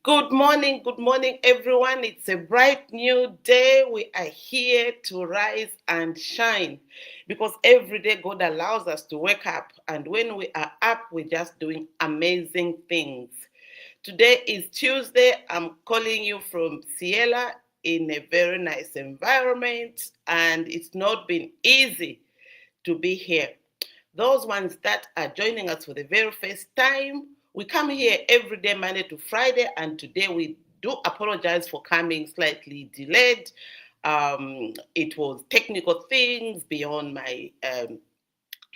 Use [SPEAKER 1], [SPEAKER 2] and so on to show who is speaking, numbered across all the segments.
[SPEAKER 1] Good morning, everyone. It's a bright new day. We are here to rise and shine because every day God allows us to wake up, and when we are up, we're just doing amazing things. Today is Tuesday. I'm calling you from Ciela in a very nice environment, and it's not been easy to be here. Those ones that are joining us for the very first time, we come here every day, Monday to Friday, and today we do apologize for coming slightly delayed. It was technical things beyond my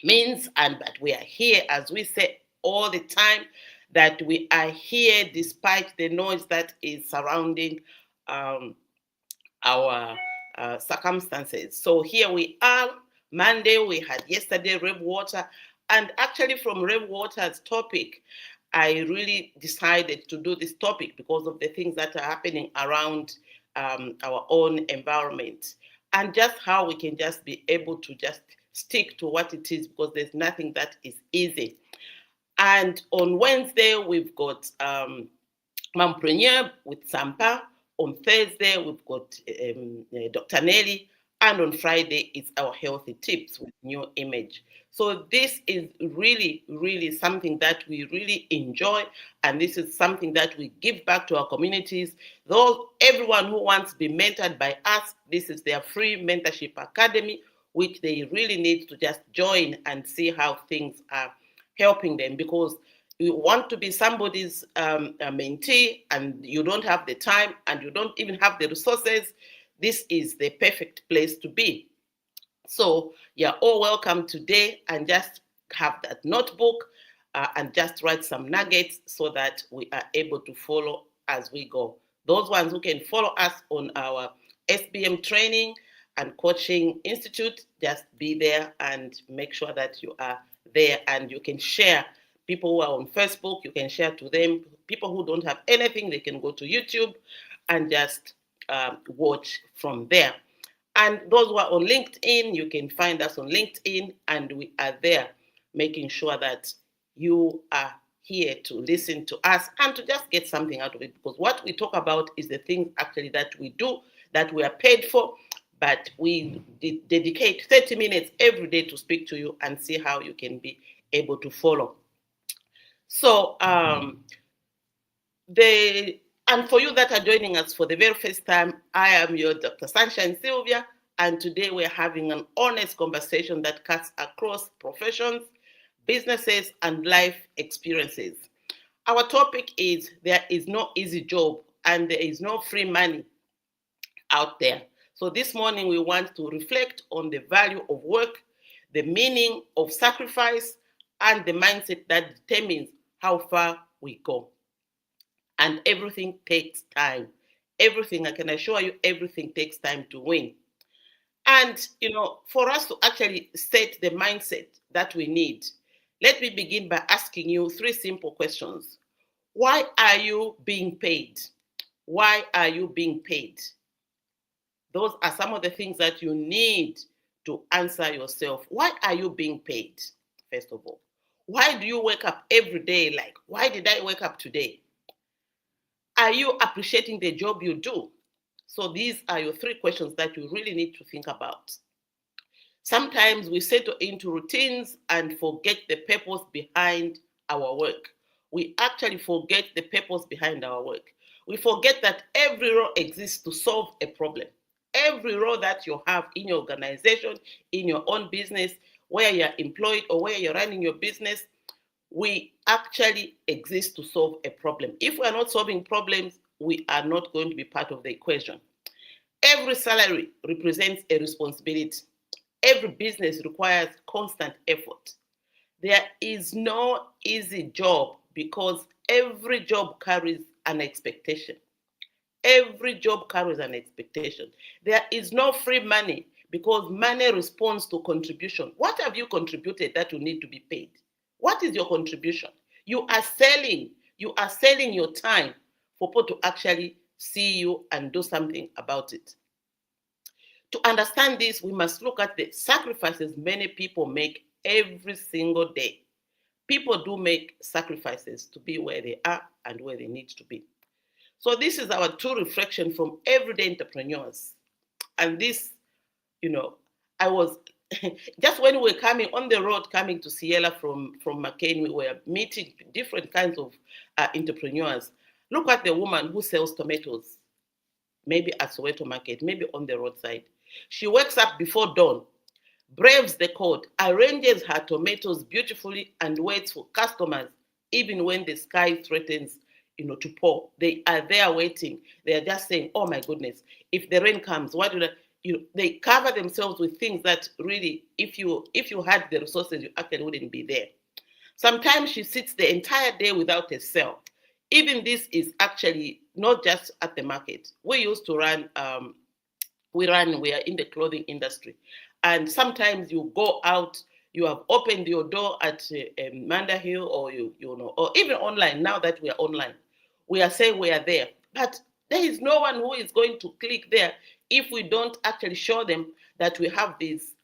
[SPEAKER 1] means, and but we are here, as we say all the time, that we are here despite the noise that is surrounding um, our circumstances. So here we are. Monday, we had yesterday Reb Water. And actually, from Reb Water's topic, I really decided to do this topic because of the things that are happening around our own environment and just how we can just be able to just stick to what it is because there's nothing that is easy. And on Wednesday, we've got Mompreneur with Sampa. On Thursday, we've got Dr. Nelly. And on Friday, it's our healthy tips with new image. So this is really, really something that we really enjoy. And this is something that we give back to our communities. Though everyone who wants to be mentored by us, this is their free mentorship academy, which they really need to just join and see how things are helping them, because you want to be somebody's mentee and you don't have the time and you don't even have the resources, this is the perfect place to be. So you're all welcome today, and just have that notebook and just write some nuggets so that we are able to follow as we go. Those ones who can follow us on our SBM training and coaching institute, just be there and make sure that you are there, and you can share. People who are on Facebook, you can share to them. People who don't have anything, they can go to YouTube and just watch from there. And those who are on LinkedIn, you can find us on LinkedIn, and we are there making sure that you are here to listen to us and to just get something out of it, because what we talk about is the things actually that we do, that we are paid for, but we dedicate 30 minutes every day to speak to you and see how you can be able to follow. So the and for you that are joining us for the very first time, I am your Dr. SunshineSylvia, and today we're having an honest conversation that cuts across professions, businesses, and life experiences. Our topic is: there is no easy job and there is no free money out there. So this morning we want to reflect on the value of work, the meaning of sacrifice, and the mindset that determines how far we go. And everything takes time. Everything, I can assure you, everything takes time to win. And, for us to actually set the mindset that we need, let me begin by asking you three simple questions. Why are you being paid? Why are you being paid? Those are some of the things that you need to answer yourself. Why are you being paid, first of all? Why do you wake up every day like, why did I wake up today? Are you appreciating the job you do? So these are your three questions that you really need to think about. Sometimes we settle into routines and forget the purpose behind our work. We actually forget the purpose behind our work. We forget that every role exists to solve a problem. Every role that you have in your organization, in your own business, where you're employed or where you're running your business, we actually exist to solve a problem. If we are not solving problems, we are not going to be part of the equation. Every salary represents a responsibility. Every business requires constant effort. There is no easy job because every job carries an expectation. Every job carries an expectation. There is no free money because money responds to contribution. What have you contributed that you need to be paid? What is your contribution? You are selling. You are selling your time for people to actually see you and do something about it. To understand this, we must look at the sacrifices many people make every single day. People do make sacrifices to be where they are and where they need to be. So this is our true reflection from everyday entrepreneurs. And this, I was just when we were coming on the road, coming to Ciela from McCain, we were meeting different kinds of entrepreneurs. Look at the woman who sells tomatoes, maybe at Soweto Market, maybe on the roadside. She wakes up before dawn, braves the cold, arranges her tomatoes beautifully, and waits for customers, even when the sky threatens, to pour. They are there waiting. They are just saying, "Oh my goodness, if the rain comes, what do they cover themselves with things that really, if you had the resources, you actually wouldn't be there." Sometimes she sits the entire day without a sale. Even this is actually not just at the market. We used to run we are in the clothing industry, and sometimes you go out, you have opened your door at Manda Hill, or or even online. Now that we are online, we are saying we are there, but there is no one who is going to click there if we don't actually show them that we have these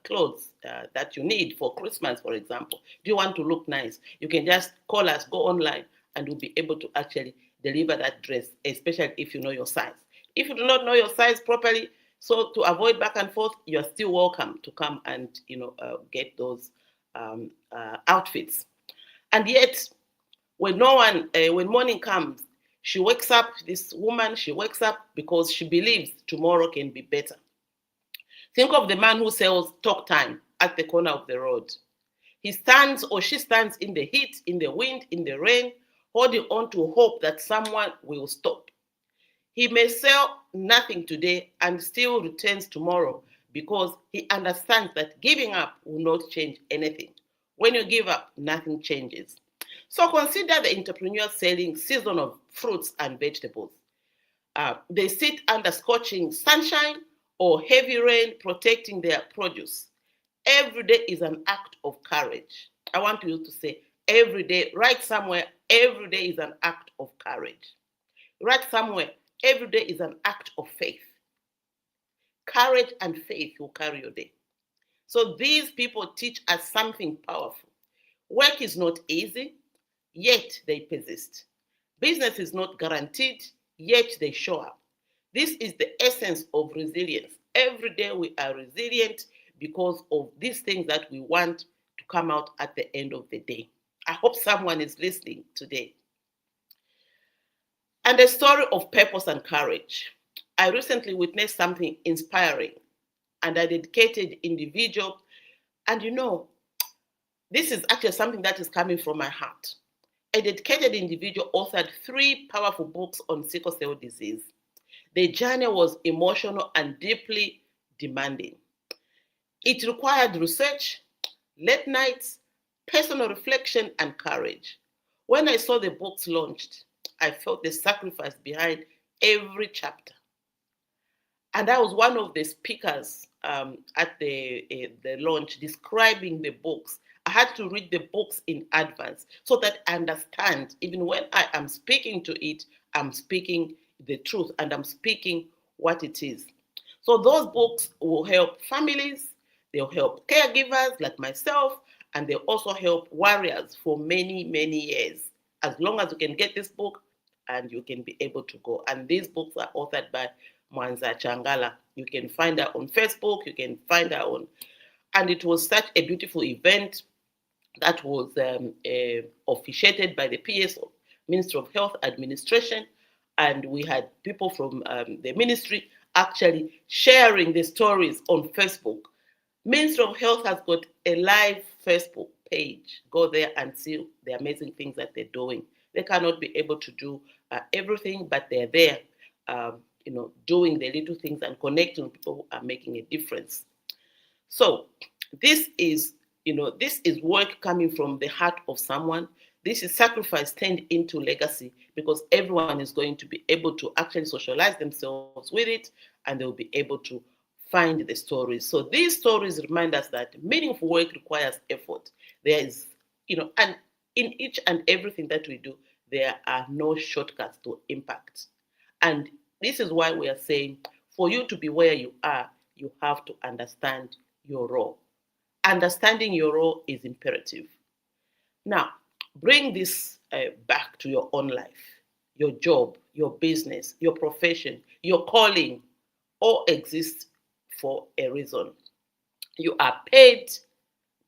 [SPEAKER 1] clothes that you need for Christmas, for example. Do you want to look nice? You can just call us, go online, and we'll be able to actually deliver that dress, especially if you know your size. If you do not know your size properly, so to avoid back and forth, you are still welcome to come and get those outfits. And yet, when when morning comes, she wakes up. This woman, she wakes up because she believes tomorrow can be better. Think of the man who sells talk time at the corner of the road. He stands or she stands in the heat, in the wind, in the rain, holding on to hope that someone will stop. He may sell nothing today and still returns tomorrow because he understands that giving up will not change anything. When you give up, nothing changes. So consider the entrepreneur selling seasonal fruits and vegetables. They sit under scorching sunshine or heavy rain protecting their produce. Every day is an act of courage. I want you to say every day, write somewhere, every day is an act of courage. Write somewhere, every day is an act of faith. Courage and faith will carry your day. So these people teach us something powerful. Work is not easy, yet they persist. Business is not guaranteed, yet they show up. This is the essence of resilience. Every day we are resilient because of these things that we want to come out at the end of the day. I hope someone is listening today. And a story of purpose and courage. I recently witnessed something inspiring, and a dedicated individual. And this is actually something that is coming from my heart. A dedicated individual authored 3 powerful books on sickle cell disease. The journey was emotional and deeply demanding. It required research, late nights, personal reflection, and courage. When I saw the books launched, I felt the sacrifice behind every chapter. And I was one of the speakers at the launch describing the books. I had to read the books in advance so that I understand, even when I am speaking to it, I'm speaking the truth and I'm speaking what it is. So those books will help families, they'll help caregivers like myself, and they'll also help warriors for many, many years. As long as you can get this book and you can be able to go. And these books are authored by Mwanza Changala. You can find her on Facebook, you can find her on, and it was such a beautiful event that was officiated by the PSO, Ministry of Health Administration, and we had people from the ministry actually sharing the stories on Facebook. Ministry of Health has got a live Facebook page. Go there and see the amazing things that they're doing. They cannot be able to do everything, but they're there, doing the little things and connecting with people who are making a difference. So this is work coming from the heart of someone. This is sacrifice turned into legacy because everyone is going to be able to actually socialize themselves with it, and they'll be able to find the stories. So these stories remind us that meaningful work requires effort. There is, and in each and everything that we do, there are no shortcuts to impact. And this is why we are saying, for you to be where you are, you have to understand your role. Understanding your role is imperative. Now, Bring this back to your own life. Your job, your business, your profession, your calling all exist for a reason. You are paid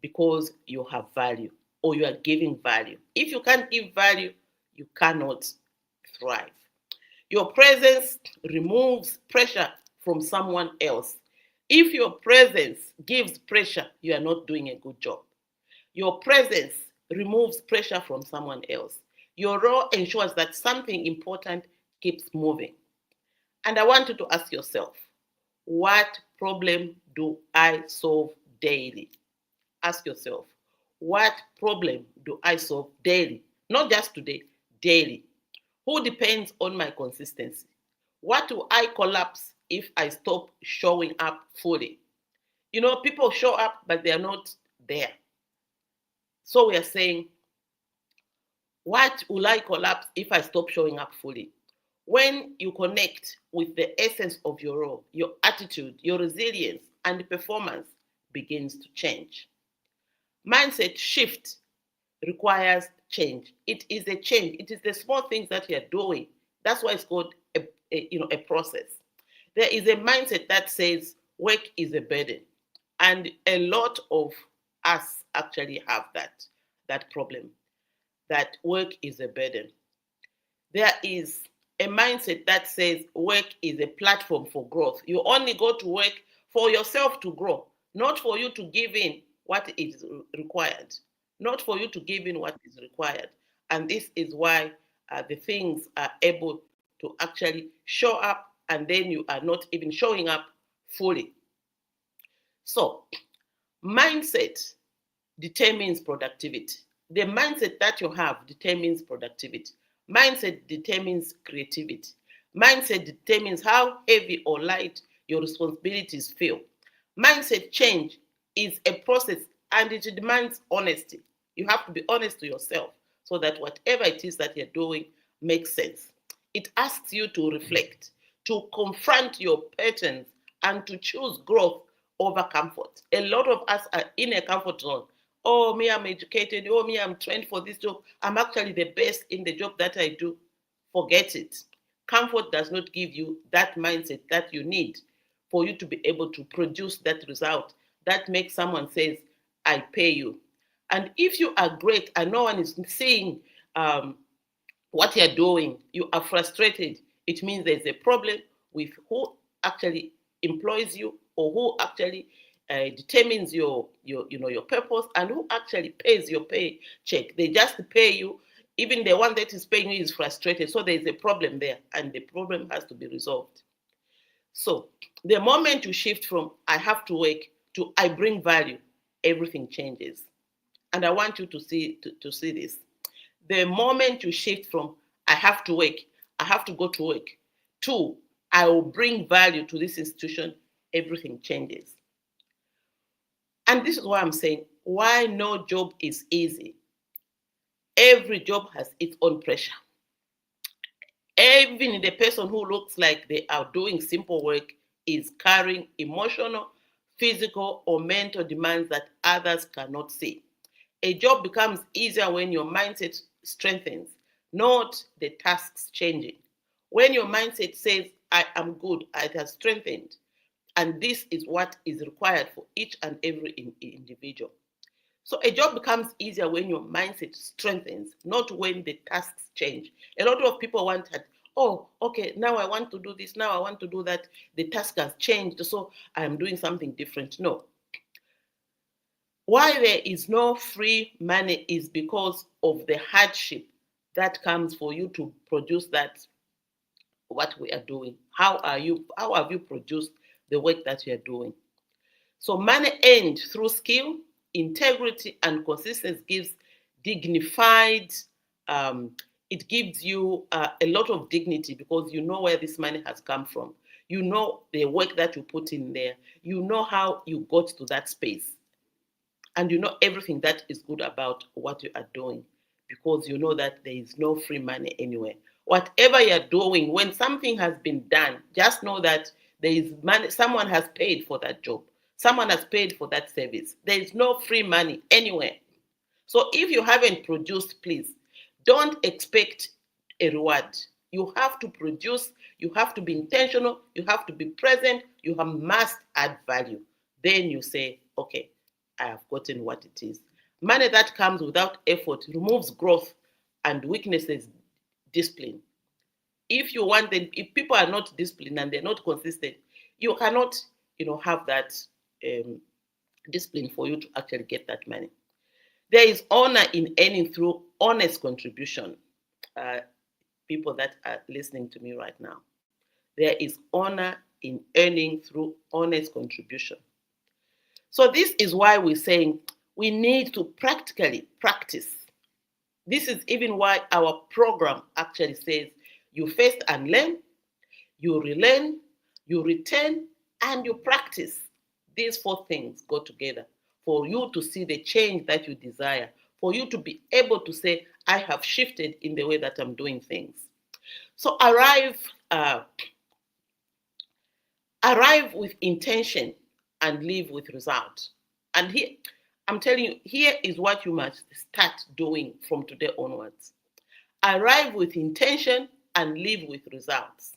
[SPEAKER 1] because you have value or you are giving value. If you can't give value, you cannot thrive. Your presence removes pressure from someone else. If your presence gives pressure, you are not doing a good job. Your presence removes pressure from someone else. Your role ensures that something important keeps moving. And I want you to ask yourself, what problem do I solve daily? Ask yourself, what problem do I solve daily? Not just today, daily. Who depends on my consistency? What do I collapse if I stop showing up fully? People show up, but they are not there. So we are saying, what will I collapse if I stop showing up fully? When you connect with the essence of your role, your attitude, your resilience, and performance begins to change. Mindset shift requires change. It is a change. It is the small things that you are doing. That's why it's called a process. There is a mindset that says work is a burden, and a lot of us actually have that problem. That work is a burden. There is a mindset that says work is a platform for growth. You only go to work for yourself to grow, not for you to give in what is required, not for you to give in what is required. And this is why the things are able to actually show up, and then you are not even showing up fully. So, mindset determines productivity. The mindset that you have determines productivity. Mindset determines creativity. Mindset determines how heavy or light your responsibilities feel. Mindset change is a process, and it demands honesty. You have to be honest to yourself so that whatever it is that you're doing makes sense. It asks you to reflect, to confront your patterns, and to choose growth over comfort. A lot of us are in a comfort zone. Oh, me, I'm educated. Oh, me, I'm trained for this job. I'm actually the best in the job that I do. Forget it. Comfort does not give you that mindset that you need for you to be able to produce that result that makes someone says, I pay you. And if you are great and no one is seeing what you're doing, you are frustrated, it means there's a problem with who actually employs you or who actually determines your purpose and who actually pays your paycheck. They just pay you. Even the one that is paying you is frustrated. So there's a problem there, and the problem has to be resolved. So the moment you shift from I have to work to I bring value, everything changes. And I want you to see this. The moment you shift from I have to work, I have to go to work, to I will bring value to this institution, everything changes. And this is why I'm saying why no job is easy. Every job has its own pressure. Even the person who looks like they are doing simple work is carrying emotional, physical, or mental demands that others cannot see. A job becomes easier when your mindset strengthens, not the tasks changing. When your mindset says, I am good, it has strengthened. And this is what is required for each and every individual. So a job becomes easier when your mindset strengthens, not when the tasks change. A lot of people want that, oh, okay, now I want to do this, now I want to do that. The task has changed, so I'm doing something different. No. Why there is no free money is because of the hardship that comes for you to produce that what we are doing. How have you produced the work that you are doing? So money earned through skill, integrity, and consistency gives dignified, it gives you a lot of dignity because you know where this money has come from. You know the work that you put in there. You know how you got to that space. And you know everything that is good about what you are doing because you know that there is no free money anywhere. Whatever you're doing, when something has been done, just know that there is money, someone has paid for that job. Someone has paid for that service. There is no free money anywhere. So if you haven't produced, please don't expect a reward. You have to produce, you have to be intentional, you have to be present, you must add value. Then you say, okay, I have gotten what it is. Money that comes without effort removes growth and weaknesses discipline. If you want them, if people are not disciplined and they're not consistent, you cannot, have that discipline for you to actually get that money. There is honor in earning through honest contribution. Uh, People that are listening to me right now, there is honor in earning through honest contribution. So this is why we're saying we need to practically practice. This is even why our program actually says you first unlearn, you relearn, you return, and you practice. These four things go together for you to see the change that you desire, for you to be able to say, I have shifted in the way that I'm doing things. So arrive with intention and live with result. And here, I'm telling you, here is what you must start doing from today onwards. Arrive with intention and live with results.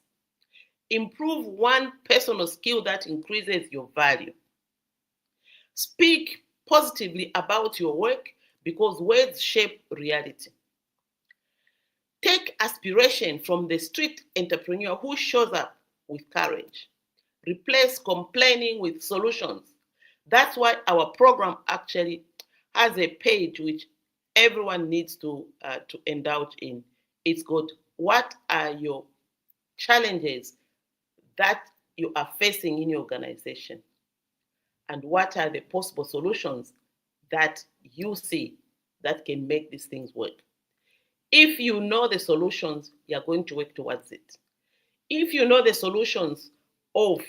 [SPEAKER 1] Improve one personal skill that increases your value. Speak positively about your work because words shape reality. Take aspiration from the street entrepreneur who shows up with courage. Replace complaining with solutions. That's why our program actually has a page which everyone needs to indulge in. It's called, what are your challenges that you are facing in your organization? And what are the possible solutions that you see that can make these things work? If you know the solutions, you're going to work towards it. If you know the solutions of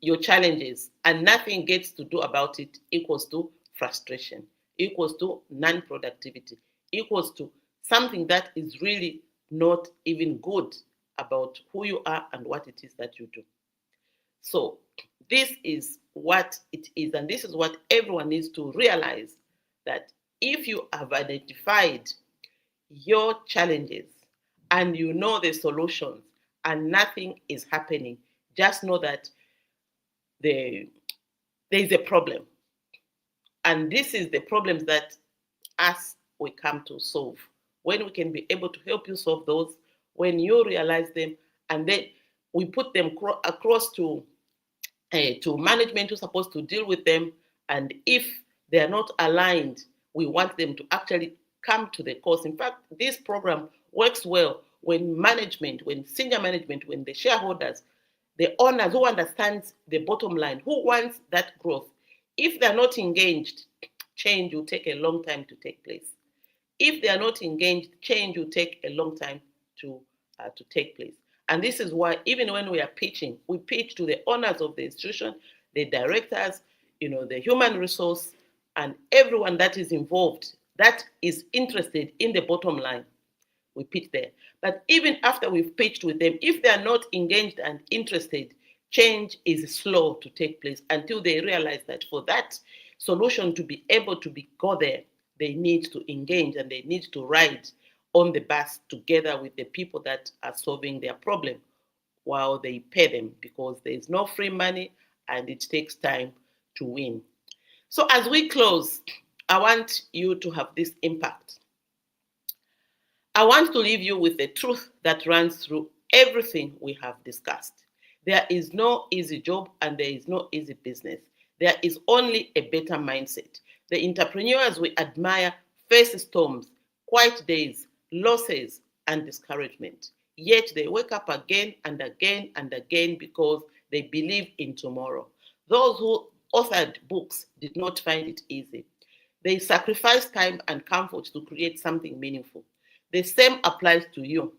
[SPEAKER 1] your challenges and nothing gets to do about it, equals to frustration, equals to non-productivity, equals to something that is really not even good about who you are and what it is that you do. So this is what it is, and this is what everyone needs to realize, that if you have identified your challenges and you know the solutions and nothing is happening, just know that there is a problem. And this is the problems that us we come to solve. When we can be able to help you solve those, when you realize them, and then we put them across to management who's supposed to deal with them. And if they are not aligned, we want them to actually come to the course. In fact, this program works well when management, when senior management, when the shareholders, the owners who understands the bottom line, who wants that growth, if they're not engaged, change will take a long time to take place. If they are not engaged, change will take a long time to take place. And this is why even when we are pitching, we pitch to the owners of the institution, the directors, the human resource, and everyone that is involved, that is interested in the bottom line. We pitch there. But even after we've pitched with them, if they are not engaged and interested, change is slow to take place until they realize that for that solution to be able to go there, they need to engage and they need to ride on the bus together with the people that are solving their problem while they pay them, because there is no free money and it takes time to win. So as we close, I want you to have this impact. I want to leave you with the truth that runs through everything we have discussed. There is no easy job and there is no easy business. There is only a better mindset. The entrepreneurs we admire face storms, quiet days, losses, and discouragement. Yet they wake up again and again and again because they believe in tomorrow. Those who authored books did not find it easy. They sacrificed time and comfort to create something meaningful. The same applies to you.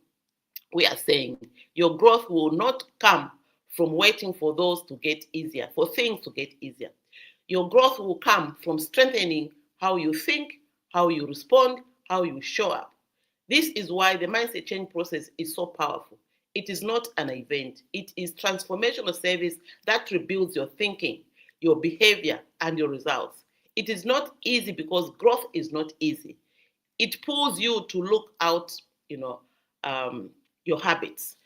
[SPEAKER 1] We are saying your growth will not come from waiting for those to get easier, for things to get easier. Your growth will come from strengthening how you think, how you respond, how you show up. This is why the mindset change process is so powerful. It is not an event. It is transformational service that rebuilds your thinking, your behavior, and your results. It is not easy because growth is not easy. It pulls you to look out, you know, your habits.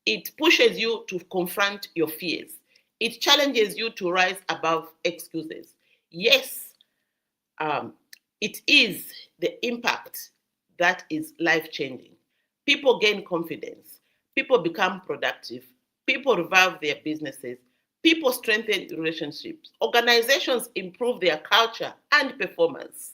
[SPEAKER 1] It pushes you to confront your fears. It challenges you to rise above excuses. Yes, um, it is the impact that is life changing. People gain confidence, people become productive, people revive their businesses, people strengthen relationships, organizations improve their culture and performance.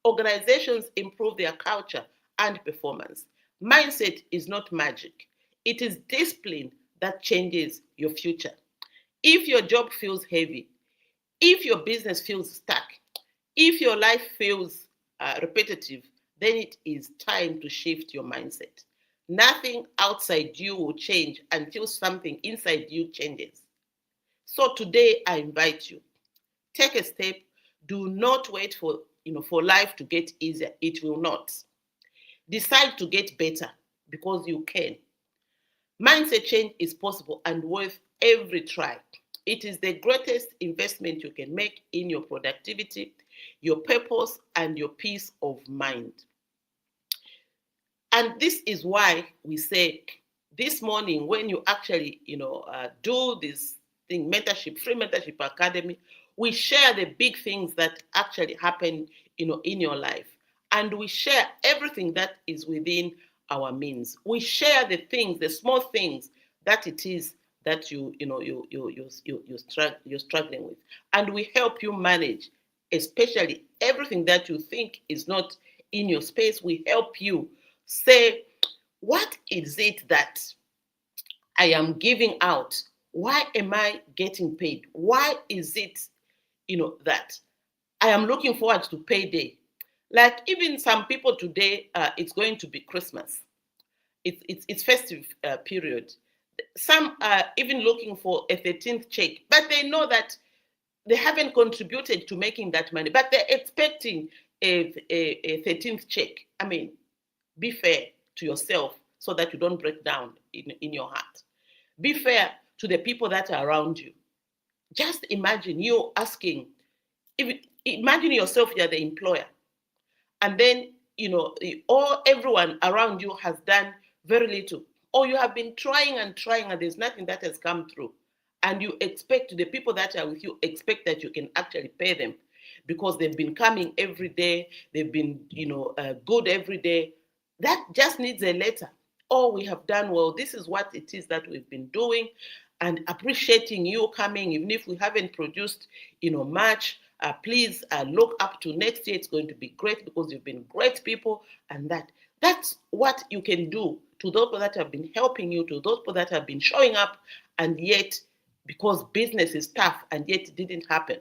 [SPEAKER 1] Organizations improve their culture and performance. Mindset is not magic, it is discipline that changes your future. If your job feels heavy, if your business feels stuck, if your life feels repetitive, then it is time to shift your mindset. Nothing outside you will change until something inside you changes. So today I invite you, take a step. Do not wait for for life to get easier. It will not. Decide to get better because you can. Mindset change is possible and worth every try. It is the greatest investment you can make in your productivity, your purpose, and your peace of mind. And this is why we say this morning, when you actually, do this thing, mentorship, free mentorship academy, we share the big things that actually happen, in your life, and we share everything that is within our means. We share the things, the small things that it is that you're struggling with, and we help you manage, especially everything that you think is not in your space. We help you say, what is it that I am giving out? Why am I getting paid? Why is it, that I am looking forward to payday? Like even some people today, it's going to be Christmas. It's festive period. Some are even looking for a 13th check, but they know that they haven't contributed to making that money, but they're expecting a 13th check. I mean, be fair to yourself so that you don't break down in your heart. Be fair to the people that are around you. Just imagine you asking, imagine yourself, you're the employer, and then, all everyone around you has done very little, or you have been trying and trying and there's nothing that has come through, and you expect the people that are with you, expect that you can actually pay them because they've been coming every day, they've been good every day. That just needs a letter. Oh, we have done well, this is what it is that we've been doing, and appreciating you coming, even if we haven't produced much. Please look up to next year. It's going to be great because you've been great people, and that's what you can do to those people that have been helping you, to those people that have been showing up, and yet, because business is tough, and yet it didn't happen.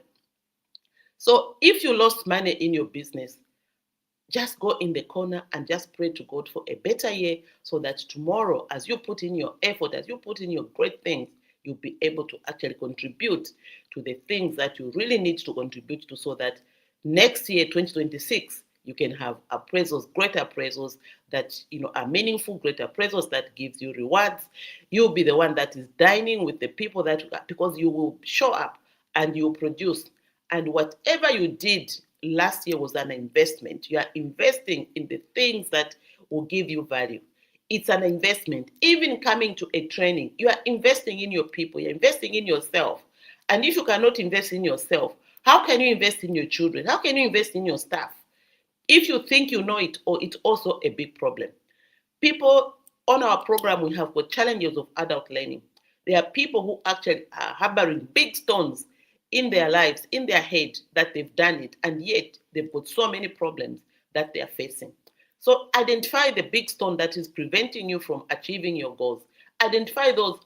[SPEAKER 1] So if you lost money in your business, just go in the corner and just pray to God for a better year, so that tomorrow, as you put in your effort, as you put in your great things, you'll be able to actually contribute to the things that you really need to contribute to, so that next year, 2026, you can have appraisals, great appraisals that are meaningful, great appraisals that gives you rewards. You'll be the one that is dining with the people because you will show up and you produce. And whatever you did last year was an investment. You are investing in the things that will give you value. It's an investment. Even coming to a training, you are investing in your people, you're investing in yourself. And if you cannot invest in yourself, how can you invest in your children? How can you invest in your staff? If you think you know it, or it's also a big problem. People on our program, we have got challenges of adult learning. There are people who actually are harboring big stones in their lives, in their head, that they've done it, and yet they've got so many problems that they are facing. So identify the big stone that is preventing you from achieving your goals. Identify those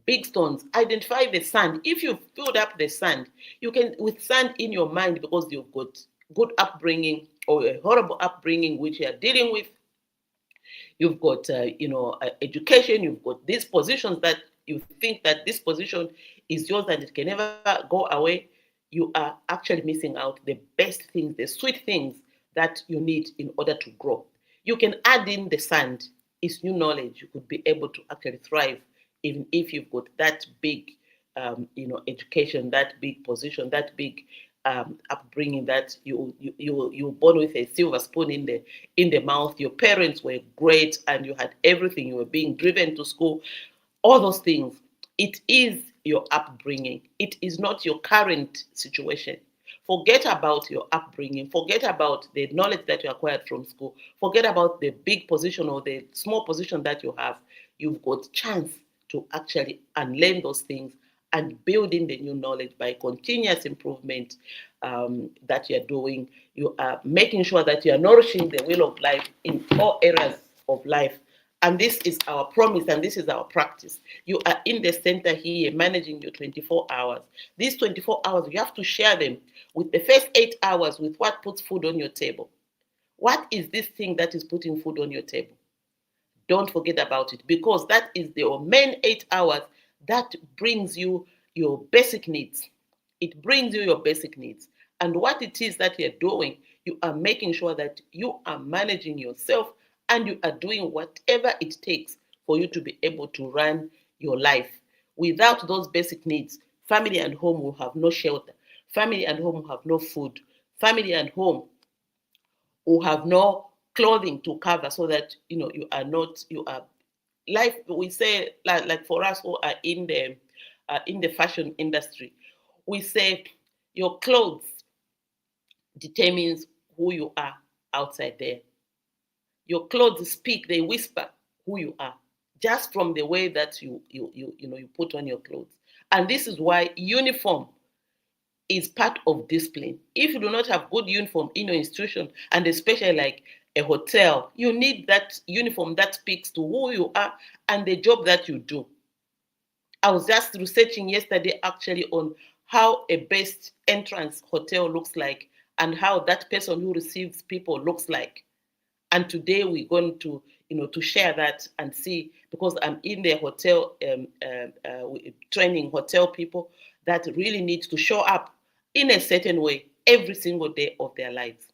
[SPEAKER 1] big stones. Identify the sand. If you've filled up the sand, you can, with sand in your mind, because you've got good upbringing or a horrible upbringing which you are dealing with. You've got, education. You've got these positions that you think that this position is yours and it can never go away. You are actually missing out the best things, the sweet things that you need in order to grow. You can add in the sand. It's new knowledge. You could be able to actually thrive, even if you've got that big, education, that big position, that big upbringing that you were born with a silver spoon in the mouth. Your parents were great, and you had everything. You were being driven to school. All those things. It is your upbringing. It is not your current situation. Forget about your upbringing. Forget about the knowledge that you acquired from school. Forget about the big position or the small position that you have. You've got chance to actually unlearn those things and building the new knowledge by continuous improvement that you're doing. You are making sure that you are nourishing the will of life in all areas of life. And this is our promise and this is our practice. You are in the center here managing your 24 hours. These 24 hours, you have to share them with the first 8 hours with what puts food on your table. What is this thing that is putting food on your table? Don't forget about it, because that is the main 8 hours that brings you your basic needs. It brings you your basic needs. And what it is that you're doing, you are making sure that you are managing yourself and you are doing whatever it takes for you to be able to run your life. Without those basic needs, family and home will have no shelter. Family and home will have no food. Family and home will have no clothing to cover, so that you are not you are life. We say, like for us who are in the fashion industry, we say your clothes determines who you are outside there. Your clothes speak, they whisper who you are, just from the way that you put on your clothes. And this is why uniform is part of discipline. If you do not have good uniform in your institution, and especially like a hotel, you need that uniform that speaks to who you are and the job that you do. I was just researching yesterday actually on how a best entrance hotel looks like and how that person who receives people looks like. And today we're going to share that and see, because I'm in the hotel training hotel people that really need to show up in a certain way every single day of their lives.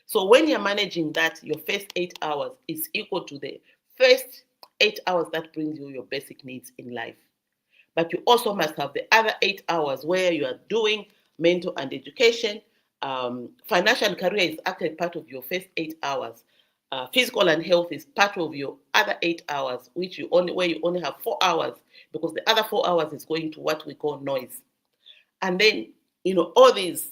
[SPEAKER 1] So when you're managing that, your first 8 hours is equal to the first 8 hours that brings you your basic needs in life. But you also must have the other 8 hours where you are doing mental and education. Financial and career is actually part of your first 8 hours. Physical and health is part of your other 8 hours, where you only have 4 hours, because the other 4 hours is going to what we call noise. And then, all these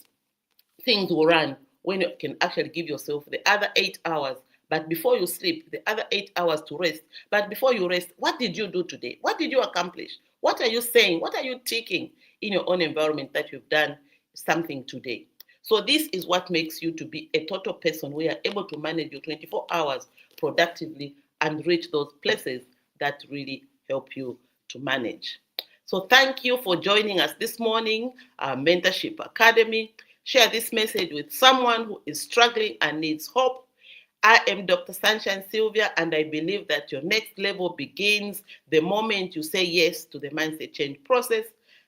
[SPEAKER 1] things will run when you can actually give yourself the other 8 hours. But before you sleep, the other 8 hours to rest. But before you rest, what did you do today? What did you accomplish? What are you saying? What are you ticking in your own environment that you've done something today? So this is what makes you to be a total person where you're able to manage your 24 hours productively and reach those places that really help you to manage. So thank you for joining us this morning, our Mentorship Academy. Share this message with someone who is struggling and needs hope. I am Dr. SunshineSylvia, and I believe that your next level begins the moment you say yes to the mindset change process.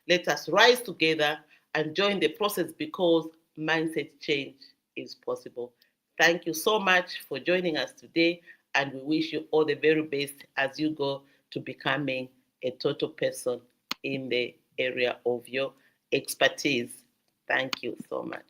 [SPEAKER 1] Let us rise together and join the process, because mindset change is possible. Thank you so much for joining us today, and we wish you all the very best as you go to becoming a total person in the area of your expertise. Thank you so much.